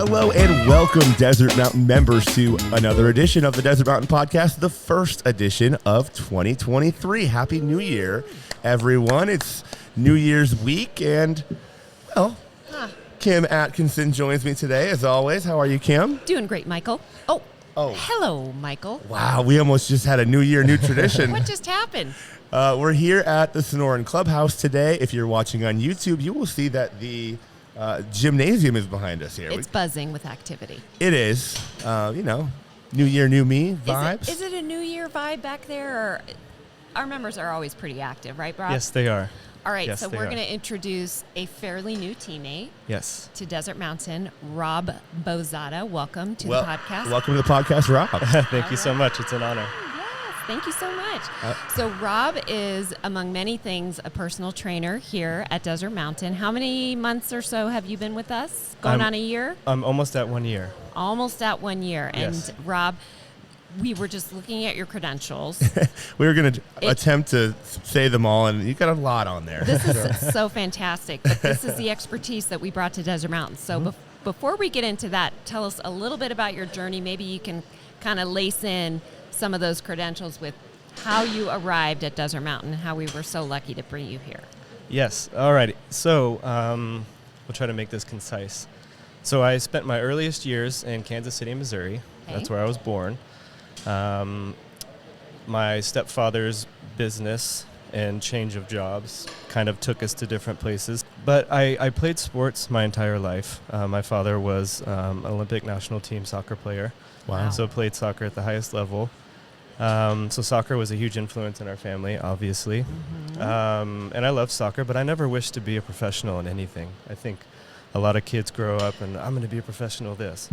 Hello and welcome, Desert Mountain members, to another edition of the Desert Mountain Podcast, the first edition of 2023. Happy New Year, everyone. It's New Year's week, and, well, Kim Atkinson joins me today, as always. How are you, Kim? Doing great, Michael. Oh, hello, Michael. Wow, we almost just had a New Year, new tradition. What just happened? We're here at the Sonoran Clubhouse today. If you're watching on YouTube, you will see that the gymnasium is behind us here. It's buzzing with activity. It is, New Year, new me vibes. Is it a New Year vibe back there? Or our members are always pretty active, right, Rob? Yes, they are. All right, Yes, so they we're are. going to introduce a fairly new teammate Yes. to Desert Mountain, Rob Bozada. Welcome to the podcast. Welcome to the podcast, Rob. Thank you so much. It's an honor. Yes, thank you so much. So Rob is, among many things, a personal trainer here at Desert Mountain. How many months or so have you been with us? Going on a year? I'm almost at 1 year. Almost at 1 year. Yes. And Rob, we were just looking at your credentials. We were going to attempt to say them all, and you got a lot on there. This is so fantastic. But this is the expertise that we brought to Desert Mountain. So before we get into that, tell us a little bit about your journey. Maybe you can kind of lace in some of those credentials with how you arrived at Desert Mountain, how we were so lucky to bring you here. Yes. All right. So we'll try to make this concise. So I spent my earliest years in Kansas City, Missouri. Okay. That's where I was born. My stepfather's business and change of jobs kind of took us to different places. But I played sports my entire life. My father was an Olympic national team soccer player. Wow. So played soccer at the highest level. So soccer was a huge influence in our family, obviously. And I loved soccer, but I never wished to be a professional in anything. I think a lot of kids grow up and I'm going to be a professional this.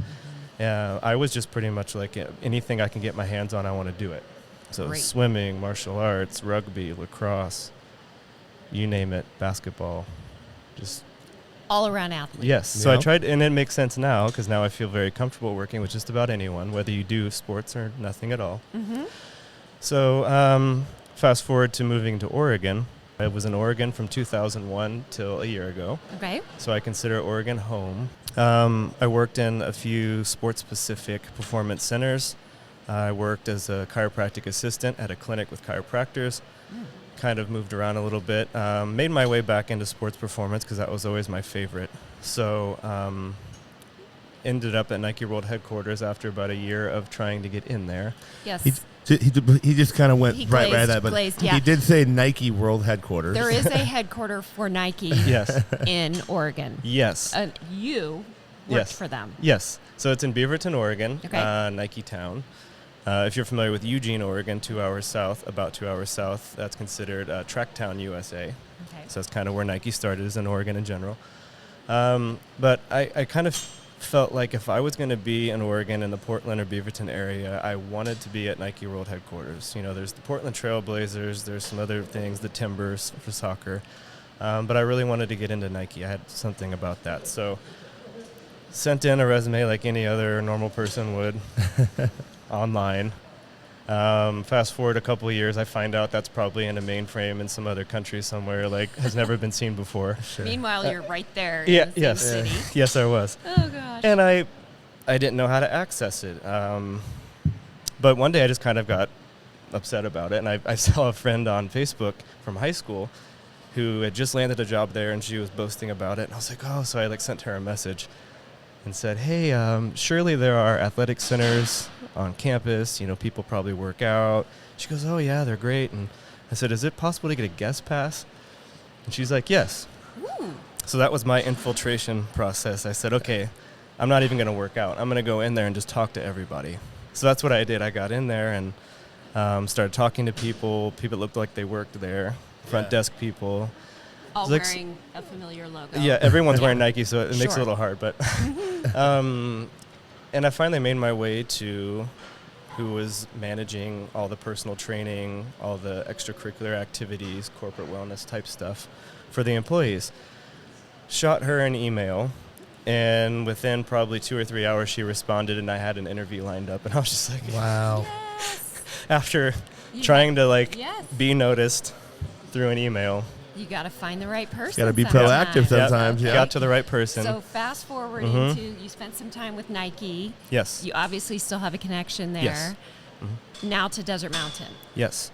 I was just pretty much like anything I can get my hands on, I want to do it. So Great. Swimming, martial arts, rugby, lacrosse, you name it, basketball, just All-around athlete. yes. So I Yep. tried, and it makes sense now because now I feel very comfortable working with just about anyone, whether you do sports or nothing at all. Mm-hmm. So fast forward to moving to Oregon. I was in Oregon from 2001 till a year ago. Okay. So I consider Oregon home. I worked in a few sports-specific performance centers. I worked as a chiropractic assistant at a clinic with chiropractors. Kind of moved around a little bit. Made my way back into sports performance because that was always my favorite. So ended up at Nike World Headquarters after about a year of trying to get in there. Yes. He just kind of went He right by glazed- that, but glazed, yeah. he did say Nike World Headquarters. There is a headquarter for Nike Yes. in Oregon. Yes. You worked Yes. for them. Yes. So it's in Beaverton, Oregon, Okay. Nike Town. If you're familiar with Eugene, Oregon, 2 hours south, about 2 hours south, that's considered Tracktown, USA. Okay. So that's kind of where Nike started, is in Oregon in general. But I kind of felt like if I was going to be in Oregon in the Portland or Beaverton area, I wanted to be at Nike World Headquarters. You know, there's the Portland Trail Blazers, there's some other things, the Timbers for soccer. But I really wanted to get into Nike. I had something about that. So sent in a resume like any other normal person would online. Fast forward a couple of years, I find out that's probably in a mainframe in some other country somewhere, like has never been seen before. Sure. Meanwhile, you're right there Yeah, in the yes. same city. Yes, I was. Oh, gosh. And I didn't know how to access it. But one day I just kind of got upset about it. And I saw a friend on Facebook from high school who had just landed a job there and she was boasting about it. And I was like, oh, so I sent her a message and said, hey, surely there are athletic centers on campus. You know, people probably work out. She goes, oh, yeah, they're great. And I said, is it possible to get a guest pass? And she's like, yes. Ooh. So that was my infiltration process. I said, okay, I'm not even going to work out. I'm going to go in there and just talk to everybody. So that's what I did. I got in there and started talking to people. People looked like they worked there, front desk people. All Like- wearing a familiar logo. Yeah, everyone's wearing Nike, so it makes it a Sure. little hard. But and I finally made my way to who was managing all the personal training, all the extracurricular activities, corporate wellness type stuff for the employees. Shot her an email, and within probably 2 or 3 hours, she responded, and I had an interview lined up. And I was just like, Wow. Yes. after You trying to yes. be noticed through an email, You got to find the right person. Got to be sometimes. proactive sometimes. Yep. Yeah. Got to the right person. So fast forward into, you spent some time with Nike. Yes. You obviously still have a connection there. Yes. Now to Desert Mountain. Yes.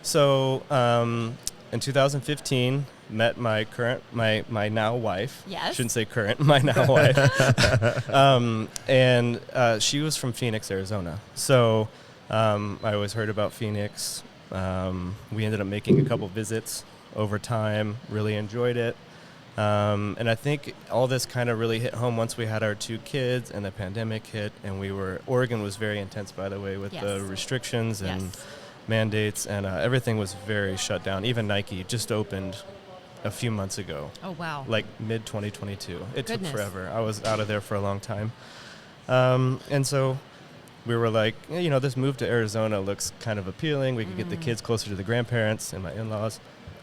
So in 2015, met my now wife. Yes. Shouldn't say current, my now wife. And she was from Phoenix, Arizona. So I always heard about Phoenix. We ended up making a couple visits over time, really enjoyed it. And I think all this kind of really hit home once we had our 2 kids and the pandemic hit, and Oregon was very intense, by the way, with the restrictions and mandates, and everything was very shut down. Even Nike just opened a few months ago. Oh, wow. Like mid-2022. It Goodness. took forever. I was out of there for a long time. And so we were like, this move to Arizona looks kind of appealing. We could get the kids closer to the grandparents and my in-laws.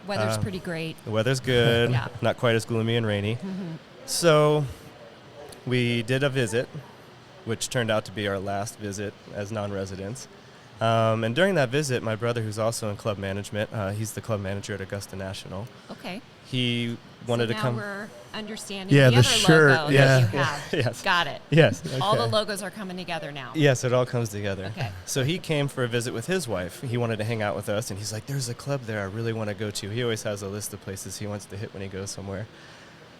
Weather's pretty great. The weather's good, Yeah. not quite as gloomy and rainy. So we did a visit, which turned out to be our last visit as non-residents. And during that visit, my brother, who's also in club management, he's the club manager at Augusta National. Okay. He wanted to come. Now we're understanding Yeah, the the other shirt, logo yeah. that you have. Yes. Got it. Yes. All the Okay. logos are coming together now. Yes, it all comes together. Okay. So he came for a visit with his wife. He wanted to hang out with us, and he's like, there's a club there I really want to go to. He always has a list of places he wants to hit when he goes somewhere.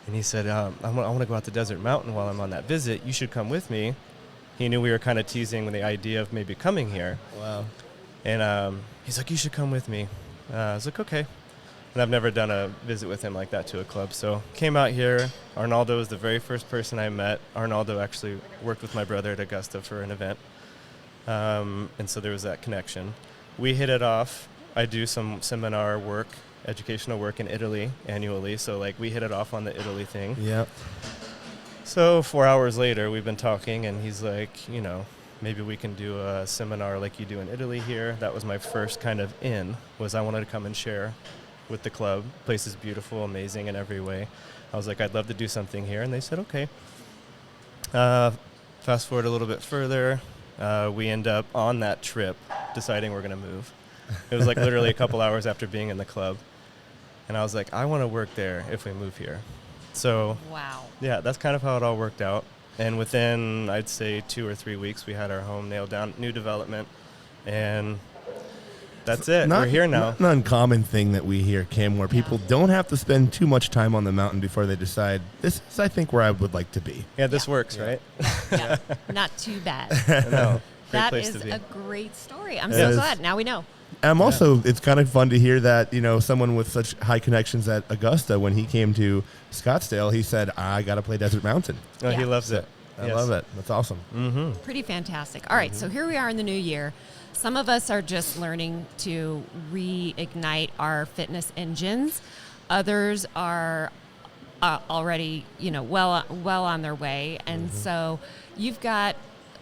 And he said, I want to go out to Desert Mountain while I'm on that visit. You should come with me. He knew we were kind of teasing with the idea of maybe coming here. Wow. And he's like, you should come with me. I was like, okay. And I've never done a visit with him like that to a club. So came out here. Arnaldo was the very first person I met. Arnaldo actually worked with my brother at Augusta for an event. And so there was that connection. We hit it off. I do some seminar work, educational work in Italy annually. So like we hit it off on the Italy thing. Yep. So 4 hours later, we've been talking, and he's like, maybe we can do a seminar like you do in Italy here. That was my first kind of was I wanted to come and share with the club. Place is beautiful, amazing in every way. I was like, I'd love to do something here. And they said, okay. Fast forward a little bit further. We end up on that trip deciding we're going to move. It was like literally a couple hours after being in the club. And I was like, I want to work there if we move here. So, Wow. yeah, that's kind of how it all worked out. And within, I'd say, 2 or 3 weeks, we had our home nailed down, new development, and that's it. We're here now. Not an uncommon thing that we hear, Kim, where people don't have to spend too much time on the mountain before they decide, this is, I think, where I would like to be. Yeah, this Yeah. works, right? Yeah. Not too bad. No, great That place is to be. a great story. I'm It so is. glad. Now we know. I'm also, it's kind of fun to hear that, someone with such high connections at Augusta, when he came to Scottsdale, he said, I got to play Desert Mountain. Oh, he Yeah. loves it. I love it. That's awesome. Mm-hmm. Pretty fantastic. All right, so here we are in the new year. Some of us are just learning to reignite our fitness engines. Others are already, well on their way. And so you've got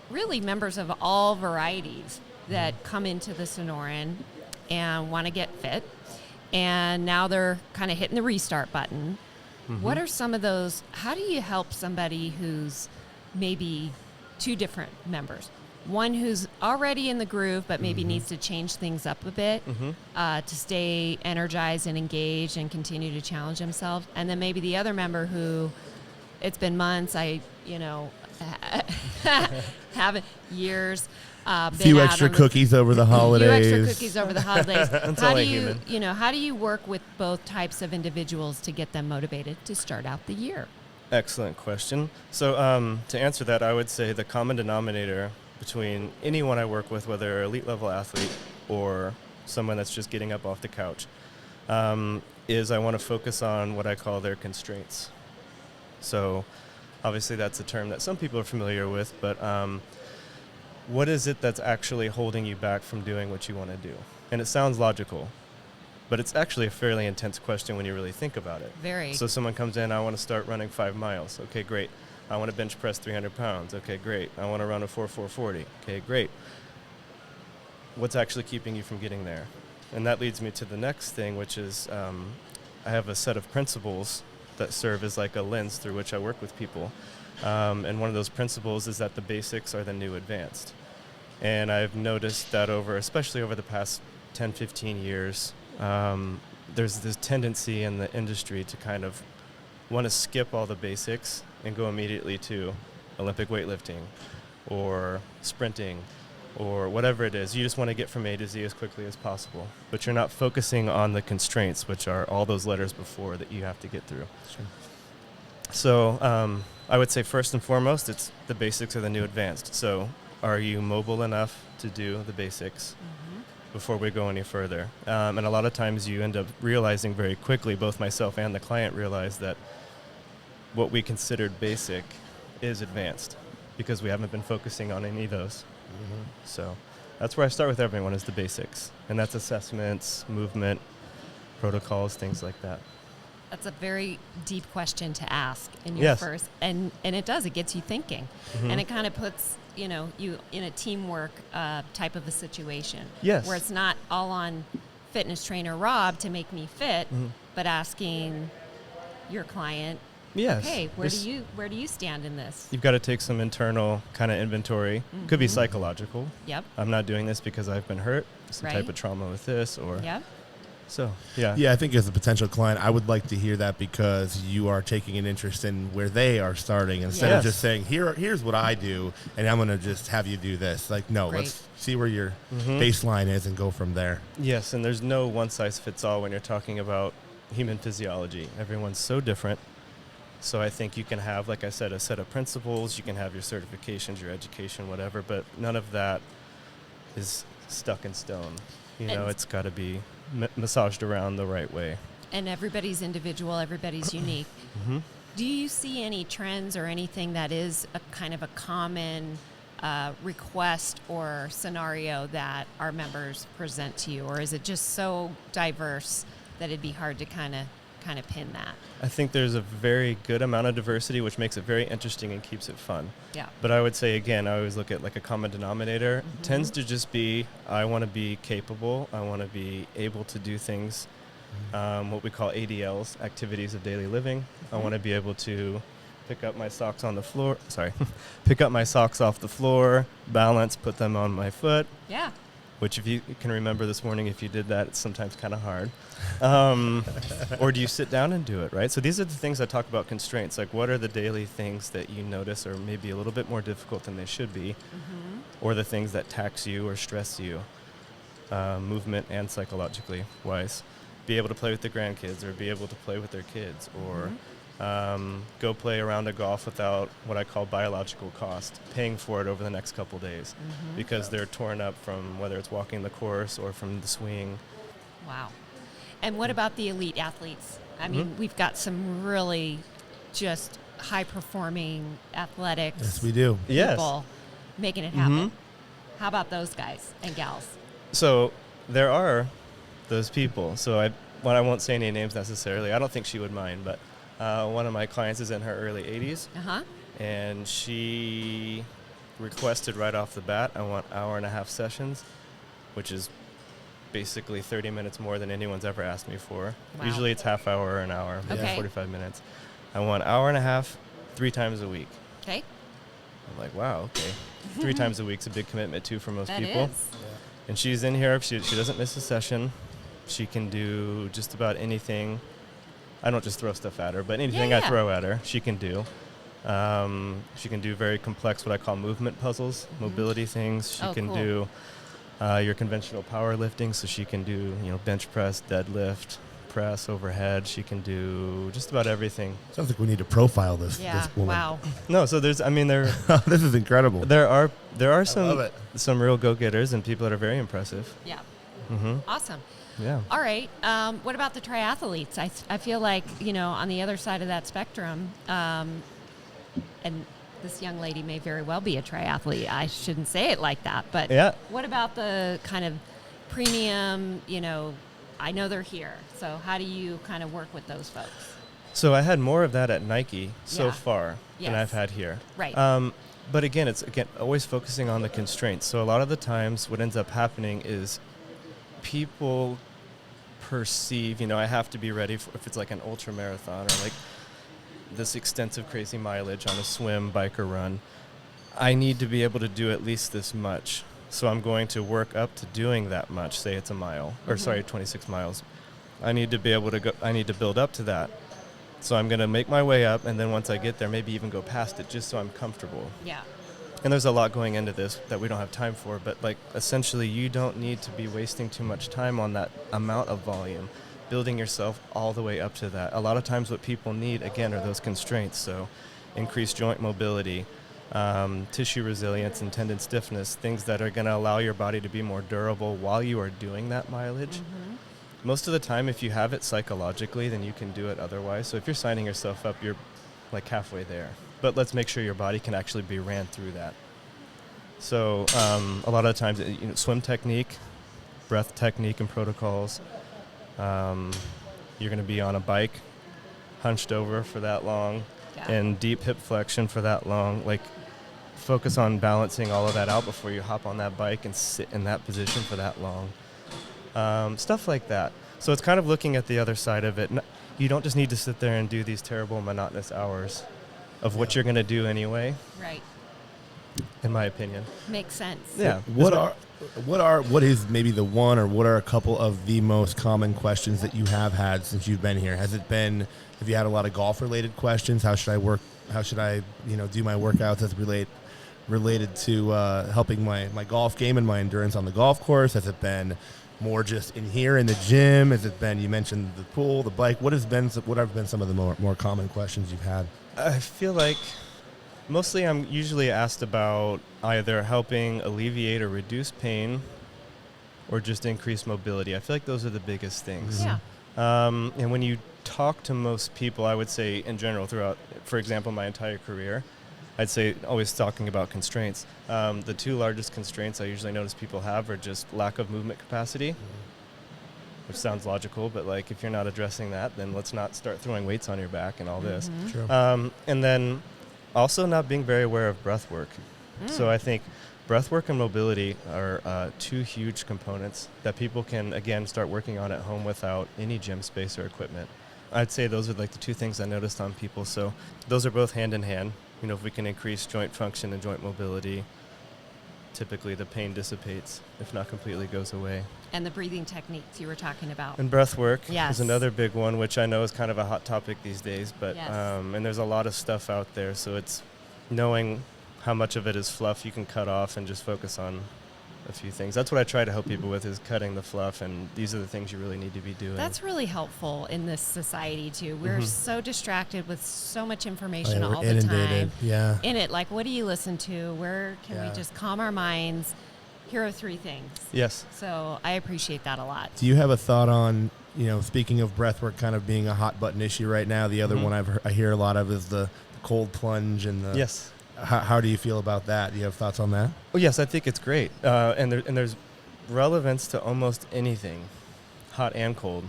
really members of all varieties that come into the Sonoran and want to get fit. And now they're kind of hitting the restart button. What are some of those? How do you help somebody who's maybe 2 different members? One who's already in the groove but maybe needs to change things up a bit to stay energized and engaged and continue to challenge themselves. And then maybe the other member who, it's been months, haven't years. A few extra cookies over the holidays. Few extra cookies over the holidays. That's How only do you, human. how do you work with both types of individuals to get them motivated to start out the year? Excellent question. So to answer that, I would say the common denominator between anyone I work with, whether elite level athlete or someone that's just getting up off the couch, is I want to focus on what I call their constraints. So obviously that's a term that some people are familiar with, but what is it that's actually holding you back from doing what you want to do? And it sounds logical, but it's actually a fairly intense question when you really think about it. Very. So someone comes in, I want to start running 5 miles. Okay, great. I want to bench press 300 pounds. Okay, great. I want to run a 4.40. Okay, great. What's actually keeping you from getting there? And that leads me to the next thing, which is I have a set of principles that serve as like a lens through which I work with people. And one of those principles is that the basics are the new advanced. And I've noticed that especially over the past 10, 15 years, there's this tendency in the industry to kind of want to skip all the basics and go immediately to Olympic weightlifting or sprinting or whatever it is. You just want to get from A to Z as quickly as possible, but you're not focusing on the constraints, which are all those letters before that you have to get through. Sure. So I would say first and foremost, it's the basics are the new advanced. So are you mobile enough to do the basics before we go any further? And a lot of times you end up realizing very quickly, both myself and the client realize that what we considered basic is advanced because we haven't been focusing on any of those. So that's where I start with everyone is the basics. And that's assessments, movement, protocols, things like that. That's a very deep question to ask in your first, and it does, it gets you thinking. And it kind of puts, you in a teamwork type of a situation. Yes. Where it's not all on fitness trainer Rob to make me fit, but asking your client, yes. okay, where do you stand in this? You've got to take some internal kind of inventory. Could be psychological. Yep. I'm not doing this because I've been hurt, some type of trauma with this, or Yep. so, yeah. Yeah, I think as a potential client, I would like to hear that because you are taking an interest in where they are starting instead of just saying, here's what I do, and I'm going to just have you do this. Like, no, let's see where your baseline is and go from there. Yes, and there's no one-size-fits-all when you're talking about human physiology. Everyone's so different. So I think you can have, like I said, a set of principles. You can have your certifications, your education, whatever, but none of that is stuck in stone. It's got to be massaged around the right way. And everybody's individual, everybody's unique. Do you see any trends or anything that is a kind of a common request or scenario that our members present to you, or is it just so diverse that it'd be hard to kind of pin that? I think there's a very good amount of diversity, which makes it very interesting and keeps it fun. Yeah. But I would say, again, I always look at like a common denominator. It tends to just be, I want to be capable. I want to be able to do things, what we call ADLs, activities of daily living. I want to be able to pick up my socks on the floor. Pick up my socks off the floor, balance, put them on my foot. Yeah. Which, if you can remember this morning, if you did that, it's sometimes kind of hard. Or do you sit down and do it, right? So these are the things I talk about constraints. Like, what are the daily things that you notice are maybe a little bit more difficult than they should be, or the things that tax you or stress you, movement and psychologically wise. Be able to play with the grandkids, or be able to play with their kids, or go play a round of golf without what I call biological cost, paying for it over the next couple days because they're torn up from whether it's walking the course or from the swing. Wow. And what about the elite athletes? I mean, we've got some really just high-performing athletics. Yes, we do. People making it happen. How about those guys and gals? So there are those people. So I won't say any names necessarily. I don't think she would mind, but one of my clients is in her early 80s, and she requested right off the bat, I want 1.5 hour sessions, which is basically 30 minutes more than anyone's ever asked me for. Wow. Usually it's half hour or an hour, maybe 45 minutes. I want 1.5 hours, 3 times a week. Okay. I'm like, wow, okay. 3 times a week's a big commitment, too, for most That people. is. And she's in here. She doesn't miss a session. She can do just about anything. I don't just throw stuff at her, but anything I throw at her, she can do. She can do very complex, what I call movement puzzles, mobility things. She can do your conventional powerlifting, so she can do bench press, deadlift, press, overhead. She can do just about everything. Sounds like we need to profile this. Yeah. This woman. Wow. No, so there. This is incredible. There are some real go-getters and people that are very impressive. Yeah. Mm-hmm. Awesome. Yeah. All right. What about the triathletes? I feel like, on the other side of that spectrum, and this young lady may very well be a triathlete. I shouldn't say it like that, but what about the kind of premium, I know they're here. So how do you kind of work with those folks? So I had more of that at Nike so far than I've had here. Right. But again, it's always focusing on the constraints. So a lot of the times what ends up happening is people perceive, I have to be ready for, if it's like an ultra marathon or like this extensive crazy mileage on a swim, bike, or run, I need to be able to do at least this much. So I'm going to work up to doing that much. Say it's a mile, or 26 miles. I need to be able to go. I need to build up to that. So I'm going to make my way up, and then once I get there, maybe even go past it just so I'm comfortable. Yeah. And there's a lot going into this that we don't have time for, but like essentially you don't need to be wasting too much time on that amount of volume, building yourself all the way up to that. A lot of times what people need, again, are those constraints. So increased joint mobility, tissue resilience and tendon stiffness, things that are going to allow your body to be more durable while you are doing that mileage. Mm-hmm. Most of the time, if you have it psychologically, then you can do it otherwise. So if you're signing yourself up, you're like halfway there. But let's make sure your body can actually be ran through that. So a lot of the times, swim technique, breath technique and protocols. You're going to be on a bike, hunched over for that long, and deep hip flexion for that long. Like, focus on balancing all of that out before you hop on that bike and sit in that position for that long. Stuff like that. So it's kind of looking at the other side of it. You don't just need to sit there and do these terrible monotonous hours of what you're going to do anyway. Right. In my opinion. Makes sense. Yeah. What is maybe the one, or what are a couple of the most common questions that you have had since you've been here? Have you had a lot of golf related questions? How should I do my workouts as related to helping my golf game and my endurance on the golf course? Has it been more just in here in the gym? Has it been, you mentioned the pool, the bike? What have been some of the more common questions you've had? I feel like mostly I'm usually asked about either helping alleviate or reduce pain or just increase mobility. I feel like those are the biggest things. Yeah. And when you talk to most people, I would say in general throughout, for example, my entire career, I'd say always talking about constraints. The two largest constraints I usually notice people have are just lack of movement capacity, which sounds logical, but like if you're not addressing that, then let's not start throwing weights on your back and all this. Sure. And then also not being very aware of breath work. So I think breath work and mobility are two huge components that people can, again, start working on at home without any gym space or equipment. I'd say those are like the two things I noticed on people. So those are both hand in hand. If we can increase joint function and joint mobility, typically the pain dissipates, if not completely goes away. And the breathing techniques you were talking about. And breath work Yes. is another big one, which I know is kind of a hot topic these days. But Yes. and there's a lot of stuff out there, so it's knowing how much of it is fluff you can cut off and just focus on a few things. That's what I try to help people with, is cutting the fluff, and these are the things you really need to be doing. That's really helpful in this society too. We're so distracted with so much information we're all the inundated. time. Yeah. In it, like, what do you listen to? Where can we just calm our minds? Here are three things. Yes. So I appreciate that a lot. Do you have a thought on, speaking of breathwork kind of being a hot button issue right now, the other one I hear a lot of is the cold plunge and the... Yes. How do you feel about that? Do you have thoughts on that? Well, yes, I think it's great. And there's relevance to almost anything, hot and cold.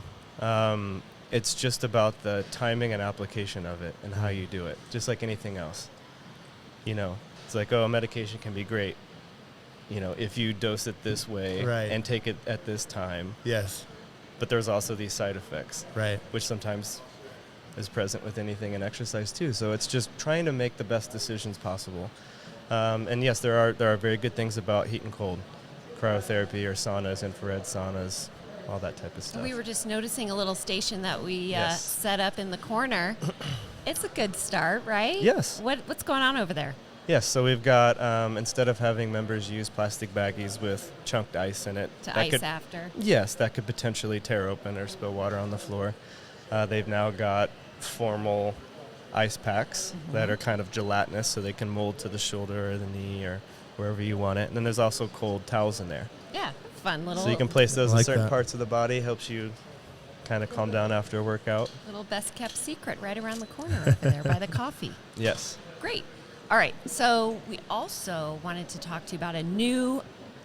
It's just about the timing and application of it and how you do it, just like anything else. It's like, a medication can be great, if you dose it this way and take it at this time. Yes. But there's also these side effects, right, which sometimes is present with anything in exercise too. So it's just trying to make the best decisions possible. And yes, there are very good things about heat and cold, cryotherapy or saunas, infrared saunas, all that type of stuff. We were just noticing a little station that we set up in the corner. It's a good start, right? Yes. What's going on over there? Yes, so we've got, instead of having members use plastic baggies with chunked ice in it. To ice after. Yes, that could potentially tear open or spill water on the floor. They've now got formal ice packs that are kind of gelatinous, so they can mold to the shoulder or the knee or wherever you want it. And then there's also cold towels in there. Yeah, fun little... So you can place those in certain that. parts of the body, helps you kind of calm down after a workout. Little best-kept secret right around the corner over there by the coffee. Yes. Great. All right, so we also wanted to talk to you about a new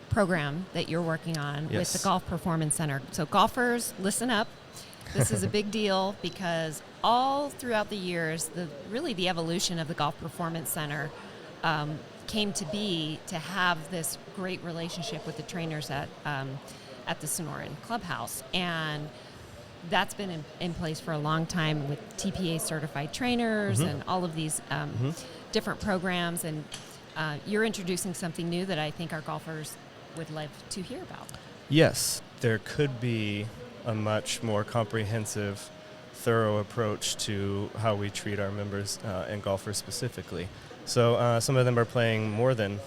program that you're working on with the Golf Performance Center. So golfers, listen up. This is a big deal because all throughout the years, the evolution of the Golf Performance Center came to be to have this great relationship with the trainers at the Sonoran Clubhouse. And that's been in place for a long time with TPA certified trainers and all of these different programs. And you're introducing something new that I think our golfers would love to hear about. Yes, there could be a much more comprehensive, thorough approach to how we treat our members and golfers specifically. So some of them are playing more than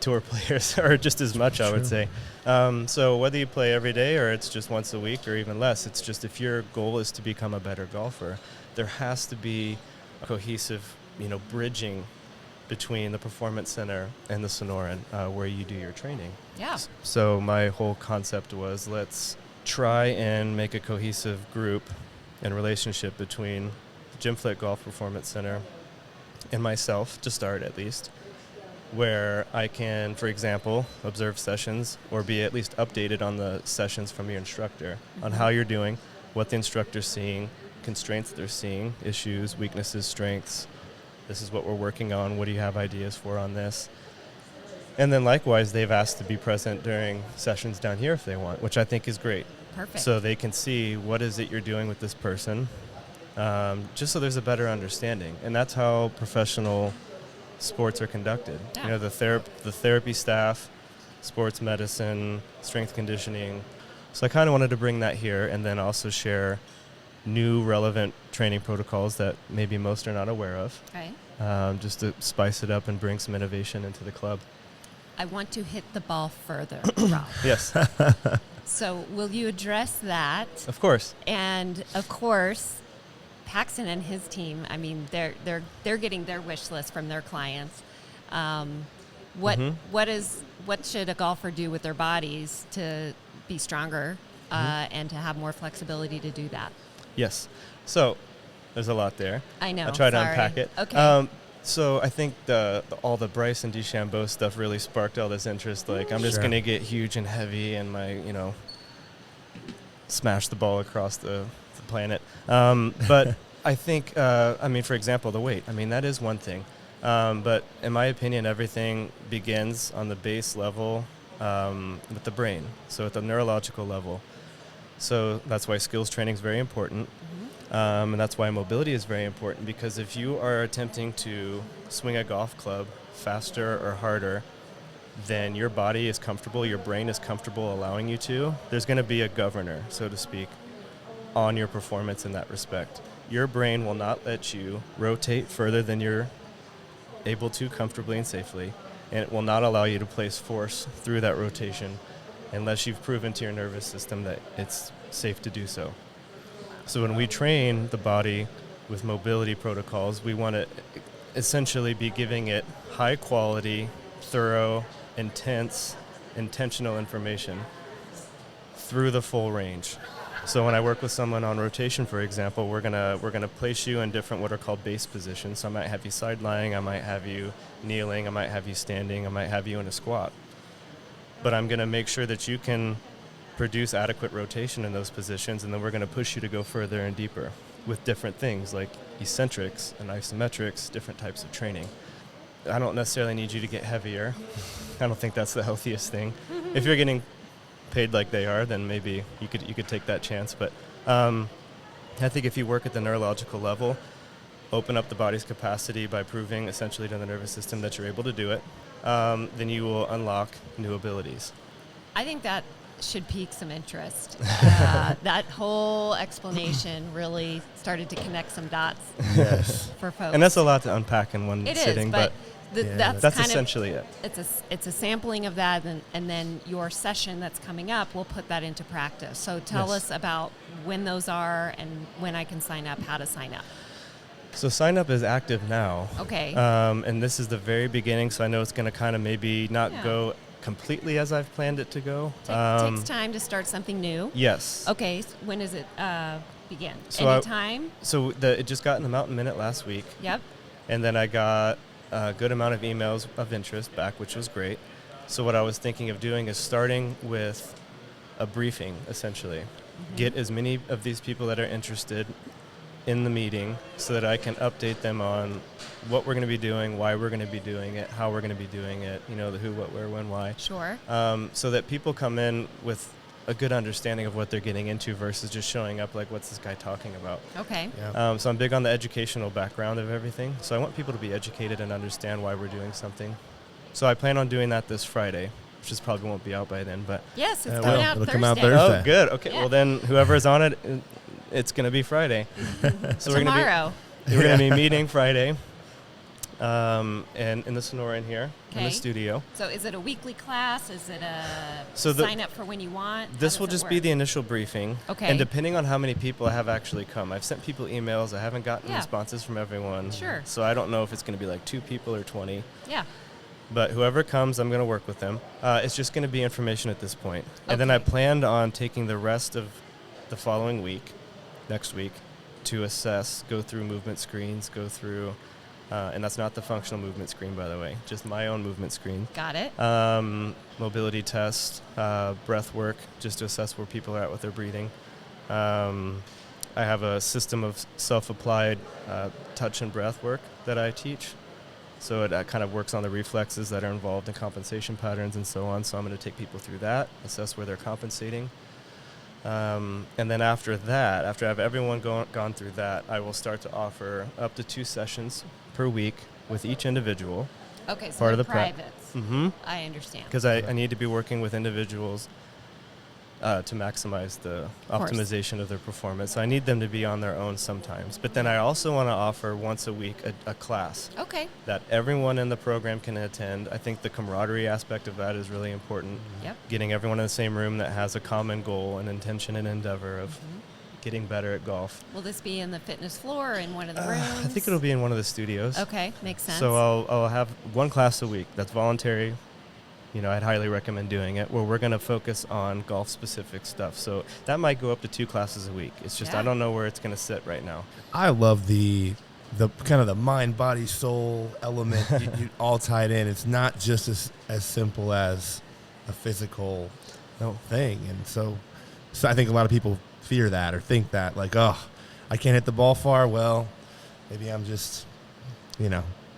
tour players, or just as much, I would say. So whether you play every day or it's just once a week or even less, it's just if your goal is to become a better golfer, there has to be a cohesive, bridging between the Performance Center and the Sonoran where you do your training. Yeah. So my whole concept was, let's try and make a cohesive group and relationship between Jim Flick Golf Performance Center and myself, to start at least, where I can, for example, observe sessions or be at least updated on the sessions from your instructor on how you're doing, what the instructor's seeing, constraints they're seeing, issues, weaknesses, strengths. This is what we're working on. What do you have ideas for on this? And then likewise, they've asked to be present during sessions down here if they want, which I think is great. Perfect. So they can see what is it you're doing with this person, just so there's a better understanding. And that's how professional sports are conducted. Yeah. The therapy staff, sports medicine, strength conditioning. So I kind of wanted to bring that here and then also share new relevant training protocols that maybe most are not aware of, Okay. just to spice it up and bring some innovation into the club. I want to hit the ball further, Rob. Yes, So will you address that? of course. And of course, Paxton and his team, I mean, they're getting their wish list from their clients. What should a golfer do with their bodies to be stronger and to have more flexibility to do that? Yes. So there's a lot there. I know. I'll try to sorry. unpack it. Okay. So I think all the Bryce and DeChambeau stuff really sparked all this interest. Like, I'm just Sure. going to get huge and heavy and smash the ball across the planet. But I think, for example, the weight. I mean, that is one thing. But in my opinion, everything begins on the base level with the brain, so at the neurological level. So that's why skills training is very important. And that's why mobility is very important, because if you are attempting to swing a golf club faster or harder than your body is comfortable, your brain is comfortable allowing you to, there's going to be a governor, so to speak, on your performance in that respect. Your brain will not let you rotate further than you're able to comfortably and safely, and it will not allow you to place force through that rotation unless you've proven to your nervous system that it's safe to do so. So when we train the body with mobility protocols, we want to essentially be giving it high quality, thorough, intentional information through the full range. So when I work with someone on rotation, for example, we're gonna place you in different what are called base positions. So I might have you side lying, I might have you kneeling, I might have you standing, I might have you in a squat. But I'm gonna make sure that you can produce adequate rotation in those positions, and then we're gonna push you to go further and deeper with different things like eccentrics and isometrics, different types of training. I don't necessarily need you to get heavier. I don't think that's the healthiest thing. If you're getting paid like they are, then maybe you could take that chance. But I think if you work at the neurological level, open up the body's capacity by proving essentially to the nervous system that you're able to do it, then you will unlock new abilities. I think that should pique some interest. That whole explanation really started to connect some dots Yes. for folks. And that's a lot to unpack in one It sitting, is, but that's that's kind essentially of, it. It's a sampling of that, and then your session that's coming up, we'll put that into practice. So tell Yes. us about when those are and when I can sign up, how to sign up. So sign up is active now. Okay. And this is the very beginning, so I know it's going to kind of maybe not Yeah. go completely as I've planned it to go. Takes time to start something new. Yes. Okay. When does it begin? So Anytime? So it just got in the Mountain Minute last week, Yep. and then I got a good amount of emails of interest back, which was great. So what I was thinking of doing is starting with a briefing, essentially. Get as many of these people that are interested in the meeting so that I can update them on what we're going to be doing, why we're going to be doing it, how we're going to be doing it, the who, what, where, when, why. Sure. So that people come in with a good understanding of what they're getting into versus just showing up like, what's this guy talking about? Okay. Yeah. So I'm big on the educational background of everything. So I want people to be educated and understand why we're doing something. So I plan on doing that this Friday. which is probably won't be out by then. But Yes, it's It coming will. out It'll Thursday. come out Thursday. oh, good. Okay, Yeah. well then whoever's on it, it's going to be Friday. So Tomorrow. we're going to be meeting Friday, and in the Sonora in here in Okay. the studio. So is it a weekly class? Is it a So the- sign up for when you want? How This does will it just be work? the initial briefing. Okay. And depending on how many people have actually come, I've sent people emails. I haven't gotten Yeah. responses from everyone. Sure. So I don't know if it's going to be like 2 people or 20. Yeah. But whoever comes, I'm going to work with them. It's just going to be information at this point. And then I Okay. planned on taking the rest of the following week, next week, to assess, go through movement screens, go through, and that's not the functional movement screen, by the way, just my own movement screen. Got it. Mobility test, breath work, just to assess where people are at with their breathing. I have a system of self-applied touch and breath work that I teach. So it kind of works on the reflexes that are involved in compensation patterns and so on. So I'm going to take people through that, assess where they're compensating. And then after that, after I have everyone gone through that, I will start to offer up to 2 sessions per week with each individual. Okay, so part of the the prep. privates. Mm-hmm. I understand. Because I need to be working with individuals to maximize the course. optimization of their performance. So I need them to be on their own sometimes. But then I also want to offer once a week a class Okay. that everyone in the program can attend. I think the camaraderie aspect of that is really important. Yep. Getting everyone in the same room that has a common goal and intention and endeavor of getting better at golf. Will this be in the fitness floor or in one of the rooms? I think it'll be in one of the studios. Okay, makes sense. So I'll have one class a week that's voluntary. You know, I'd highly recommend doing it, where we're going to focus on golf-specific stuff. So that might go up to 2 classes a week. It's just Yeah. I don't know where it's going to sit right now. I love the kind of the mind, body, soul element you all tied in. It's not just as simple as a physical thing. And so I think a lot of people fear that or think that, like, oh, I can't hit the ball far. Well, maybe I'm just,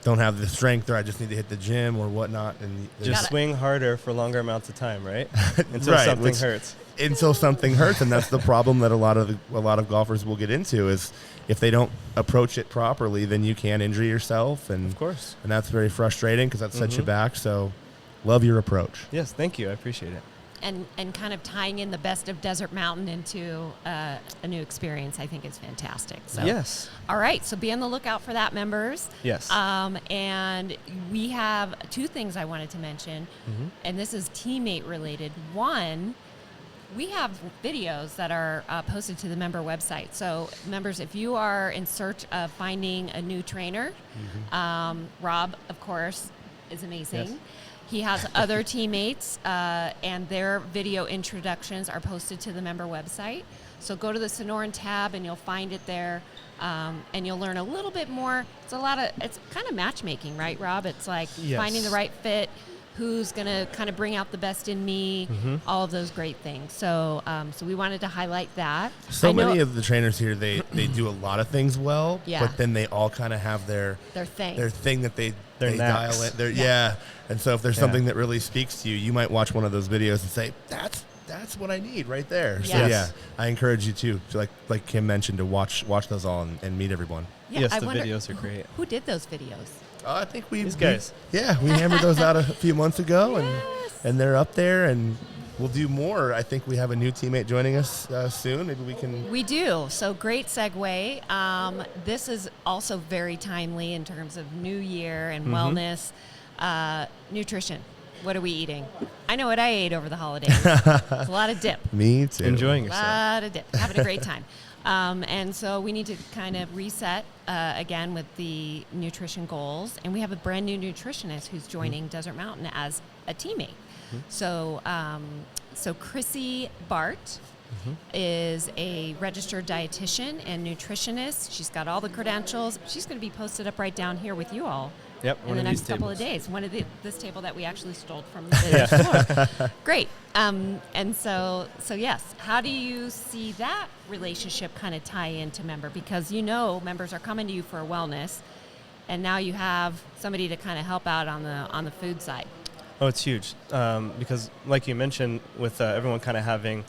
don't have the strength, or I just need to hit the gym or whatnot. And Just gotta- swing harder for longer amounts of time, right? Until Right, something which- hurts. until something hurts, and that's the problem that a lot of golfers will get into, is if they don't approach it properly, then you can injure yourself, and Of course. and that's very frustrating because that sets you Mhm. back. So, love your approach. Yes, thank you. I appreciate it. and kind of tying in the best of Desert Mountain into a new experience, I think is fantastic. So, Yes. all right, so be on the lookout for that, members. Yes. And we have 2 things I wanted to mention, Mhm. and this is teammate related. One, we have videos that are posted to the member website. So, members, if you are in search of finding a new trainer, Rob, of course, is amazing. Yes. He has other teammates, and their video introductions are posted to the member website. So go to the Sonoran tab, and you'll find it there, and you'll learn a little bit more. It's kind of matchmaking, right, Rob? It's like Yes. finding the right fit, who's going to kind of bring out the best in me, all of those great things. So so we wanted to highlight that. So I know many of the trainers here, they do a lot of things well, Yeah. but then they all kind of have their their thing. thing that they Their dial knacks. in. Yeah. And so if there's Yeah. something that really speaks to you, you might watch one of those videos and say, that's what I need right there. So Yes. yeah, I encourage you to like Kim mentioned, to watch those all and meet everyone. Yeah, Yes, I the wonder videos are great. who did those videos. I think These guys. we hammered those out a few months ago, Yes. and they're up there, and we'll do more. I think we have a new teammate joining us soon. Maybe we can. We do. So great segue. This is also very timely in terms of New Year and wellness, nutrition. What are we eating? I know what I ate over the holidays. It's a lot of dip. Me too. Enjoying A yourself. lot of dip. Having a great time. And so we need to kind of reset again with the nutrition goals. And we have a brand new nutritionist who's joining Desert Mountain as a teammate. So Chrissy Bart is a registered dietitian and nutritionist. She's got all the credentials. She's going to be posted up right down here with you all. Yep. In one the of next these couple of tables. days. One of this table that we actually stole from the floor. Great. And so yes, how do you see that relationship kind of tie into member? Because members are coming to you for wellness, and now you have somebody to kind of help out on the food side. Oh, it's huge. Because like you mentioned, with everyone kind of having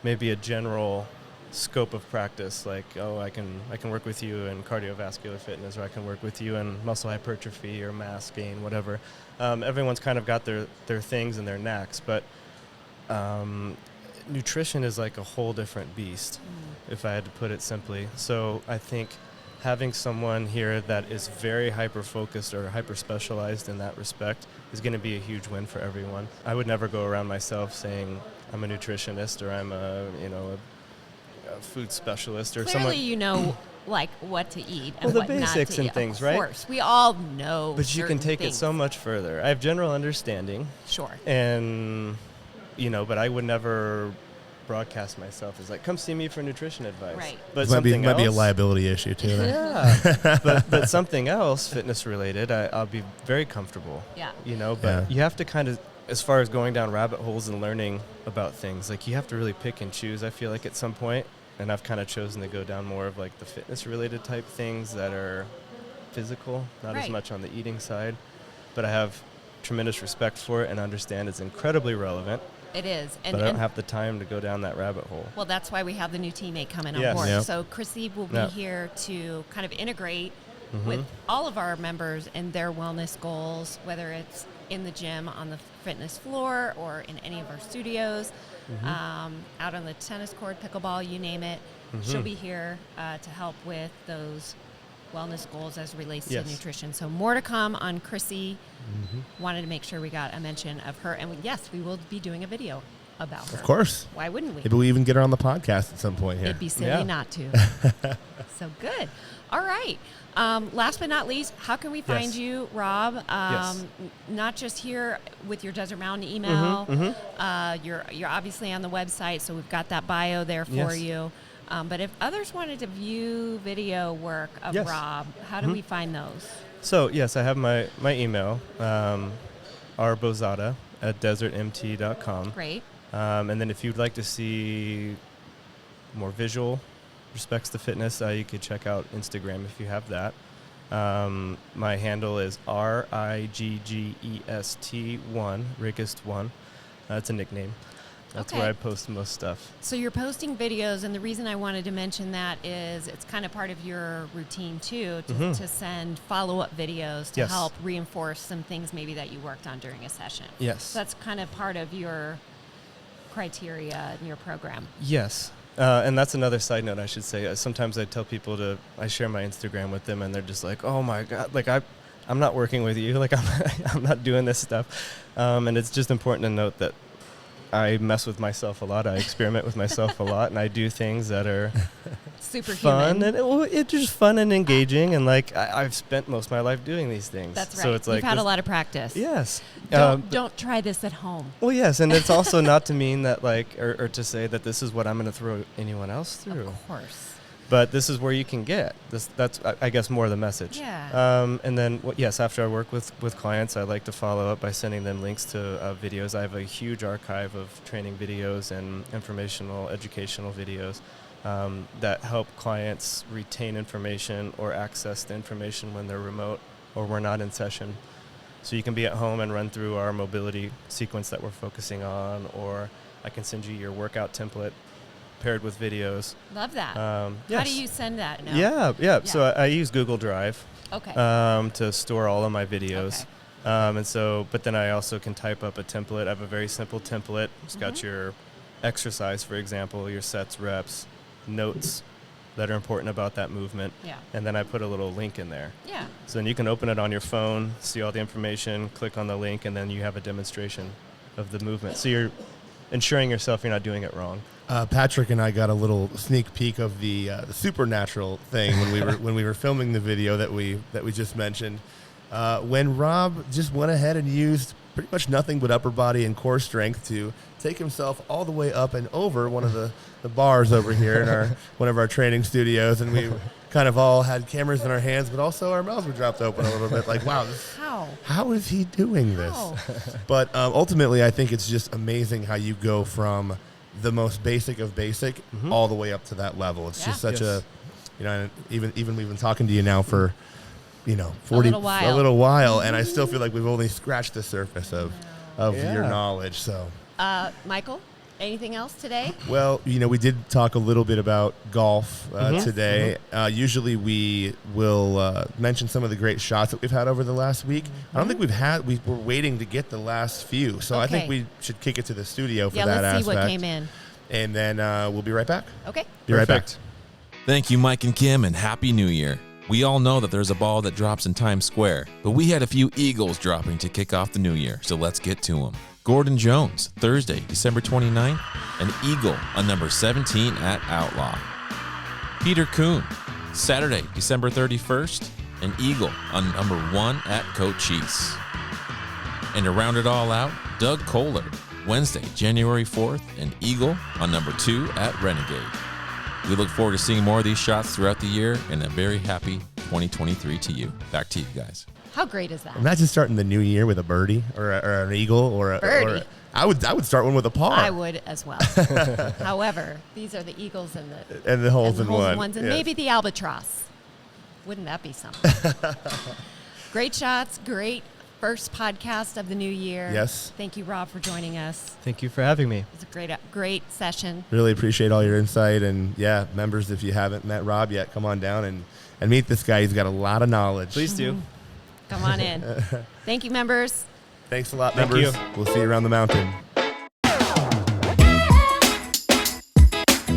maybe a general scope of practice. Like, oh, I can work with you in cardiovascular fitness, or I can work with you in muscle hypertrophy or mass gain, whatever. Everyone's kind of got their things and their knacks, but nutrition is like a whole different beast, if I had to put it simply. So I think having someone here that is very hyper-focused or hyper-specialized in that respect is going to be a huge win for everyone. I would never go around myself saying I'm a nutritionist or I'm a food specialist or Clearly, someone. like what to eat and Well, the what not basics to and eat. things, Of right? course, we all know. But you can take it so much further. I have general understanding. Sure. And, but I would never broadcast myself as like, come see me for nutrition advice. Right. But Might be a liability issue too. Then. Yeah. but something else, fitness related, I'll be very comfortable. Yeah. But you have to kind of, as far as going down rabbit holes and learning about things, like you have to really pick and choose, I feel like, at some point. And I've kind of chosen to go down more of like the fitness related type things that are physical, not as much on the eating side. But I have tremendous respect for it and understand it's incredibly relevant. It is. But I don't have the time to go down that rabbit hole. Well, that's why we have the new teammate coming on Yes. board. Yep. So Chrissy will be here to kind of integrate with all of our members and their wellness goals, whether it's in the gym, on the fitness floor, or in any of our studios, out on the tennis court, pickleball, you name it. She'll be here to help with those wellness goals as relates to nutrition. So more to come on Chrissy. Wanted to make sure we got a mention of her. And yes, we will be doing a video about her. Of course. Why wouldn't we? Maybe we even get her on the podcast at some point here. It'd be silly not to. So good. All right. Last but not least, how can we find you, Rob? Not just here with your Desert Mountain email. You're obviously on the website, so we've got that bio there for you. But if others wanted to view video work of Rob, how do we find those? So, yes, I have my email, rbozada@desertmt.com. Great. And then if you'd like to see more visual respects to fitness, you could check out Instagram if you have that. My handle is RIGGEST1, Riggest1. That's a nickname. That's where I post most stuff. So you're posting videos, and the reason I wanted to mention that is it's kind of part of your routine, too, to send follow-up videos to help reinforce some things maybe that you worked on during a session. Yes. So that's kind of part of your criteria in your program. Yes. And that's another side note I should say. Sometimes I tell people I share my Instagram with them, and they're just like, oh, my God, like I'm not working with you. Like I'm not doing this stuff. And it's just important to note that I mess with myself a lot. I experiment with myself a lot, and I do things that are Superhuman. fun, and it's just fun and engaging. And like I've spent most of my life doing these things. That's right. So it's like you've had a lot of practice. Yes. Don't try this at home. Well, yes, and it's also not to mean that or to say that this is what I'm going to throw anyone else through. Of course. But this is where you can get this. That's, I guess, more the message. Yeah. And then, yes, after I work with clients, I like to follow up by sending them links to videos. I have a huge archive of training videos and informational, educational videos that help clients retain information or access the information when they're remote or we're not in session. So you can be at home and run through our mobility sequence that we're focusing on, or I can send you your workout template paired with videos. Love that. Yes. How do you send that now? Yeah. So I use Google Drive to store all of my videos. Okay. But then I also can type up a template. I have a very simple template. It's got your exercise, for example, your sets, reps, notes that are important about that movement. Yeah. And then I put a little link in there. Yeah. So then you can open it on your phone, see all the information, click on the link, and then you have a demonstration of the movement. So you're ensuring yourself you're not doing it wrong. Patrick and I got a little sneak peek of the supernatural thing when we were filming the video that we just mentioned. When Rob just went ahead and used pretty much nothing but upper body and core strength to take himself all the way up and over one of the bars over here in one of our training studios, and we kind of all had cameras in our hands, but also our mouths were dropped open a little bit. Like, wow, how is he doing this? But ultimately, I think it's just amazing how you go from the most basic of basic all the way up to that level. It's just such a, and even we've been talking to you now for, 40 a little while, and I still feel like we've only scratched the surface of your knowledge. So, Michael, Anything else today? Well, we did talk a little bit about golf today. Usually we will mention some of the great shots that we've had over the last week. I don't think we were waiting to get the last few. So I think we should kick it to the studio for that aspect. Yeah, let's see what came in. And then we'll be right back. Okay. Be right back. Thank you, Mike and Kim, and Happy New Year. We all know that there's a ball that drops in Times Square, but we had a few Eagles dropping to kick off the new year, so let's get to them. Gordon Jones, Thursday, December 29th, an Eagle on number 17 at Outlaw. Peter Kuhn, Saturday, December 31st, an Eagle on number 1 at Cochise. And to round it all out, Doug Kohler, Wednesday, January 4th, an Eagle on number 2 at Renegade. We look forward to seeing more of these shots throughout the year, and a very happy 2023 to you. Back to you guys. How great is that? Imagine starting the new year with a birdie or an eagle or a birdie. I would start one with a par. I would as well. However, these are the Eagles and the holes in one. Ones, and maybe the albatross. Wouldn't that be something? Great shots. Great first podcast of the new year. Yes. Thank you, Rob, for joining us. Thank you for having me. It was a great session. Really appreciate all your insight. And yeah, members, if you haven't met Rob yet, come on down and meet this guy. He's got a lot of knowledge. Please do. Come on in. Thank you, members. Thanks a lot, Thank members. you. We'll see you around the mountain.